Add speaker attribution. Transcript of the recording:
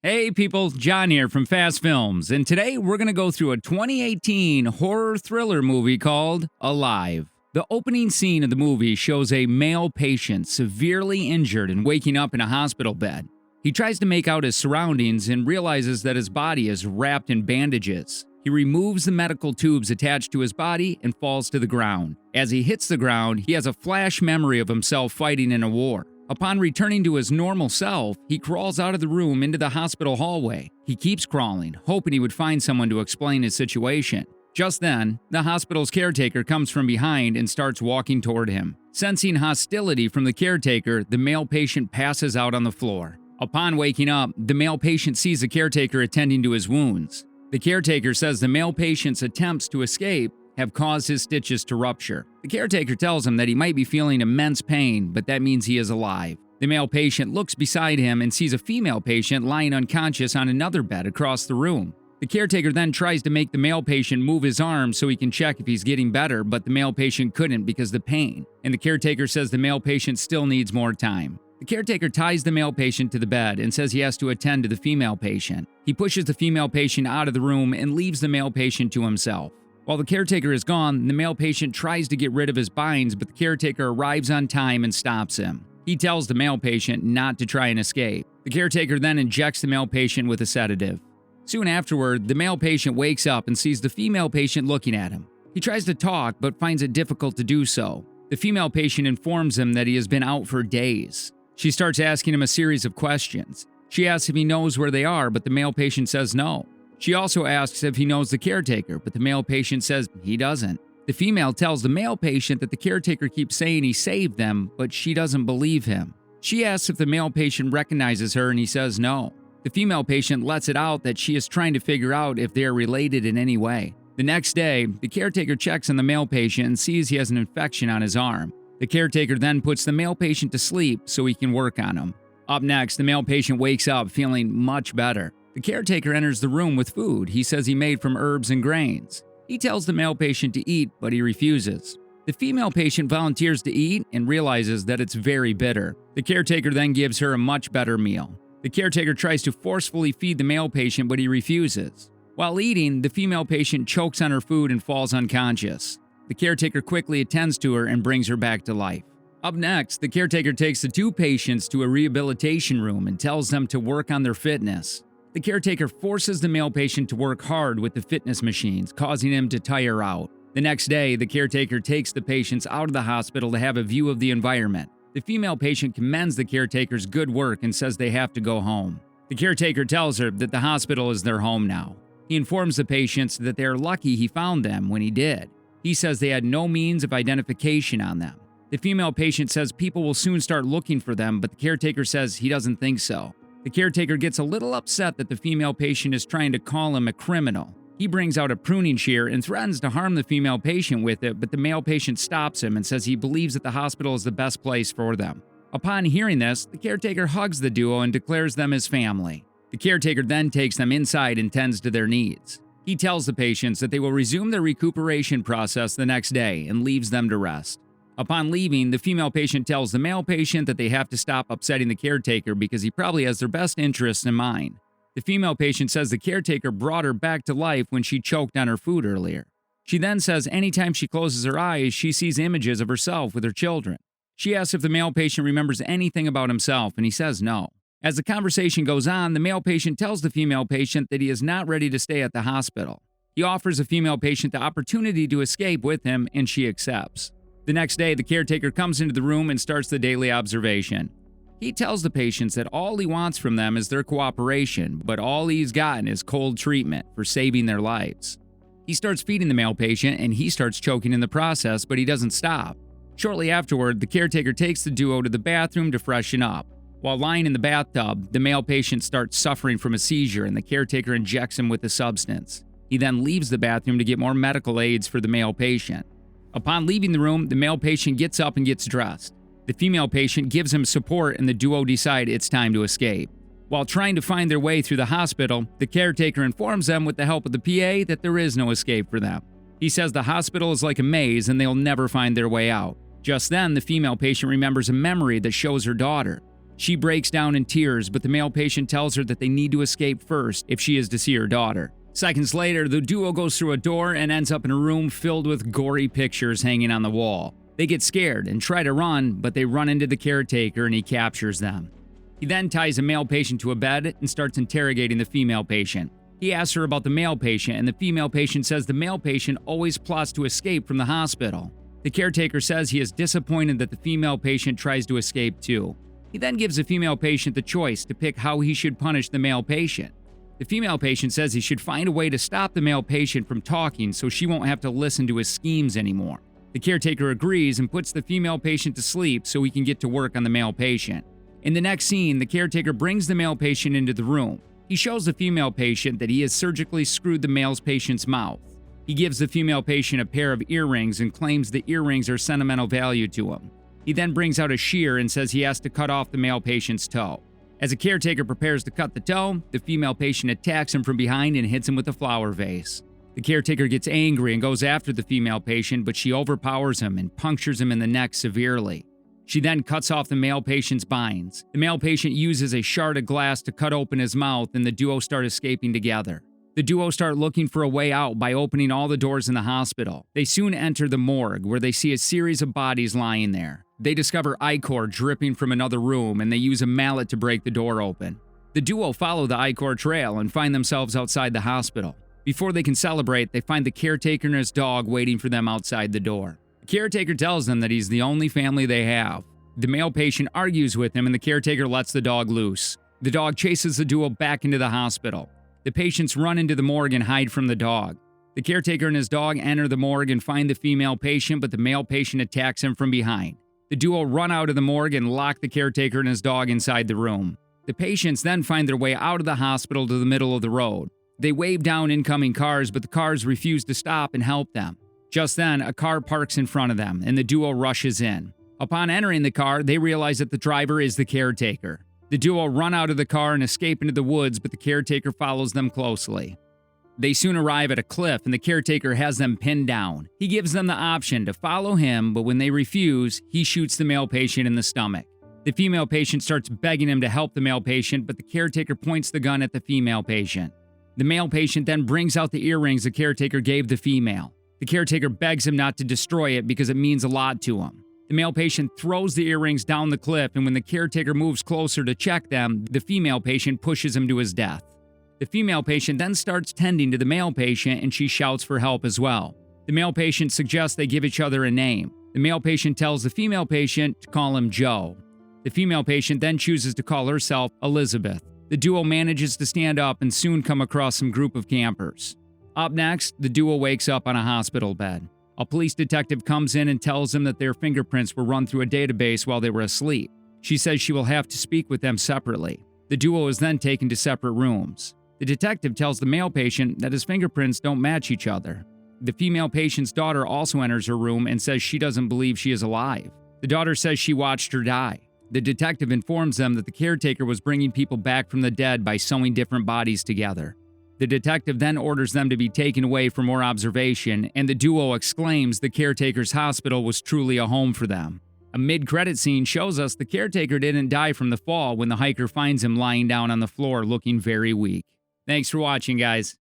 Speaker 1: Hey people, John here from Fast Films, and today we're going to go through a 2018 horror thriller movie called Alive. The opening scene of the movie shows a male patient severely injured and waking up in a hospital bed. He tries to make out his surroundings and realizes that his body is wrapped in bandages. He removes the medical tubes attached to his body and falls to the ground. As he hits the ground, he has a flash memory of himself fighting in a war. Upon returning to his normal self, he crawls out of the room into the hospital hallway. He keeps crawling, hoping he would find someone to explain his situation. Just then, the hospital's caretaker comes from behind and starts walking toward him. Sensing hostility from the caretaker, the male patient passes out on the floor. Upon waking up, the male patient sees the caretaker attending to his wounds. The caretaker says the male patient's attempts to escape have caused his stitches to rupture. The caretaker tells him that he might be feeling immense pain, but that means he is alive. The male patient looks beside him and sees a female patient lying unconscious on another bed across the room. The caretaker then tries to make the male patient move his arm so he can check if he's getting better, but the male patient couldn't because of the pain, and the caretaker says the male patient still needs more time. The caretaker ties the male patient to the bed and says he has to attend to the female patient. He pushes the female patient out of the room and leaves the male patient to himself. While the caretaker is gone, the male patient tries to get rid of his binds, but the caretaker arrives on time and stops him. He tells the male patient not to try and escape. The caretaker then injects the male patient with a sedative. Soon afterward, the male patient wakes up and sees the female patient looking at him. He tries to talk, but finds it difficult to do so. The female patient informs him that he has been out for days. She starts asking him a series of questions. She asks if he knows where they are, but the male patient says no. She also asks if he knows the caretaker, but the male patient says he doesn't. The female tells the male patient that the caretaker keeps saying he saved them, but she doesn't believe him. She asks if the male patient recognizes her, and he says no. The female patient lets it out that she is trying to figure out if they are related in any way. The next day, the caretaker checks on the male patient and sees he has an infection on his arm. The caretaker then puts the male patient to sleep so he can work on him. Up next, the male patient wakes up feeling much better. The caretaker enters the room with food he says he made from herbs and grains. He tells the male patient to eat, but he refuses. The female patient volunteers to eat and realizes that it's very bitter. The caretaker then gives her a much better meal. The caretaker tries to forcefully feed the male patient, but he refuses. While eating, the female patient chokes on her food and falls unconscious. The caretaker quickly attends to her and brings her back to life. Up next, the caretaker takes the two patients to a rehabilitation room and tells them to work on their fitness. The caretaker forces the male patient to work hard with the fitness machines, causing him to tire out. The next day, the caretaker takes the patients out of the hospital to have a view of the environment. The female patient commends the caretaker's good work and says they have to go home. The caretaker tells her that the hospital is their home now. He informs the patients that they are lucky he found them when he did. He says they had no means of identification on them. The female patient says people will soon start looking for them, but the caretaker says he doesn't think so. The caretaker gets a little upset that the female patient is trying to call him a criminal. He brings out a pruning shear and threatens to harm the female patient with it, but the male patient stops him and says he believes that the hospital is the best place for them. Upon hearing this, the caretaker hugs the duo and declares them his family. The caretaker then takes them inside and tends to their needs. He tells the patients that they will resume their recuperation process the next day and leaves them to rest. Upon leaving, the female patient tells the male patient that they have to stop upsetting the caretaker because he probably has their best interests in mind. The female patient says the caretaker brought her back to life when she choked on her food earlier. She then says anytime she closes her eyes, she sees images of herself with her children. She asks if the male patient remembers anything about himself, and he says no. As the conversation goes on, the male patient tells the female patient that he is not ready to stay at the hospital. He offers the female patient the opportunity to escape with him, and she accepts. The next day, the caretaker comes into the room and starts the daily observation. He tells the patients that all he wants from them is their cooperation, but all he's gotten is cold treatment for saving their lives. He starts feeding the male patient and he starts choking in the process, but he doesn't stop. Shortly afterward, the caretaker takes the duo to the bathroom to freshen up. While lying in the bathtub, the male patient starts suffering from a seizure and the caretaker injects him with the substance. He then leaves the bathroom to get more medical aids for the male patient. Upon leaving the room, the male patient gets up and gets dressed. The female patient gives him support and the duo decide it's time to escape. While trying to find their way through the hospital, the caretaker informs them with the help of the PA that there is no escape for them. He says the hospital is like a maze and they'll never find their way out. Just then, the female patient remembers a memory that shows her daughter. She breaks down in tears, but the male patient tells her that they need to escape first if she is to see her daughter. Seconds later, the duo goes through a door and ends up in a room filled with gory pictures hanging on the wall. They get scared and try to run, but they run into the caretaker and he captures them. He then ties a male patient to a bed and starts interrogating the female patient. He asks her about the male patient, and the female patient says the male patient always plots to escape from the hospital. The caretaker says he is disappointed that the female patient tries to escape too. He then gives the female patient the choice to pick how he should punish the male patient. The female patient says he should find a way to stop the male patient from talking so she won't have to listen to his schemes anymore. The caretaker agrees and puts the female patient to sleep so he can get to work on the male patient. In the next scene, the caretaker brings the male patient into the room. He shows the female patient that he has surgically screwed the male patient's mouth. He gives the female patient a pair of earrings and claims the earrings are sentimental value to him. He then brings out a shear and says he has to cut off the male patient's toe. As the caretaker prepares to cut the toe, the female patient attacks him from behind and hits him with a flower vase. The caretaker gets angry and goes after the female patient, but she overpowers him and punctures him in the neck severely. She then cuts off the male patient's binds. The male patient uses a shard of glass to cut open his mouth, and the duo start escaping together. The duo start looking for a way out by opening all the doors in the hospital. They soon enter the morgue, where they see a series of bodies lying there. They discover ichor dripping from another room, and they use a mallet to break the door open. The duo follow the ichor trail and find themselves outside the hospital. Before they can celebrate, they find the caretaker and his dog waiting for them outside the door. The caretaker tells them that he's the only family they have. The male patient argues with him, and the caretaker lets the dog loose. The dog chases the duo back into the hospital. The patients run into the morgue and hide from the dog. The caretaker and his dog enter the morgue and find the female patient, but the male patient attacks him from behind. The duo run out of the morgue and lock the caretaker and his dog inside the room. The patients then find their way out of the hospital to the middle of the road. They wave down incoming cars, but the cars refuse to stop and help them. Just then, a car parks in front of them, and the duo rushes in. Upon entering the car, they realize that the driver is the caretaker. The duo run out of the car and escape into the woods, but the caretaker follows them closely. They soon arrive at a cliff, and the caretaker has them pinned down. He gives them the option to follow him, but when they refuse, he shoots the male patient in the stomach. The female patient starts begging him to help the male patient, but the caretaker points the gun at the female patient. The male patient then brings out the earrings the caretaker gave the female. The caretaker begs him not to destroy it because it means a lot to him. The male patient throws the earrings down the cliff, and when the caretaker moves closer to check them, the female patient pushes him to his death. The female patient then starts tending to the male patient, and she shouts for help as well. The male patient suggests they give each other a name. The male patient tells the female patient to call him Joe. The female patient then chooses to call herself Elizabeth. The duo manages to stand up and soon come across some group of campers. Up next, the duo wakes up on a hospital bed. A police detective comes in and tells them that their fingerprints were run through a database while they were asleep. She says she will have to speak with them separately. The duo is then taken to separate rooms. The detective tells the male patient that his fingerprints don't match each other. The female patient's daughter also enters her room and says she doesn't believe she is alive. The daughter says she watched her die. The detective informs them that the caretaker was bringing people back from the dead by sewing different bodies together. The detective then orders them to be taken away for more observation, and the duo exclaims the caretaker's hospital was truly a home for them. A mid-credit scene shows us the caretaker didn't die from the fall when the hiker finds him lying down on the floor looking very weak. Thanks for watching, guys.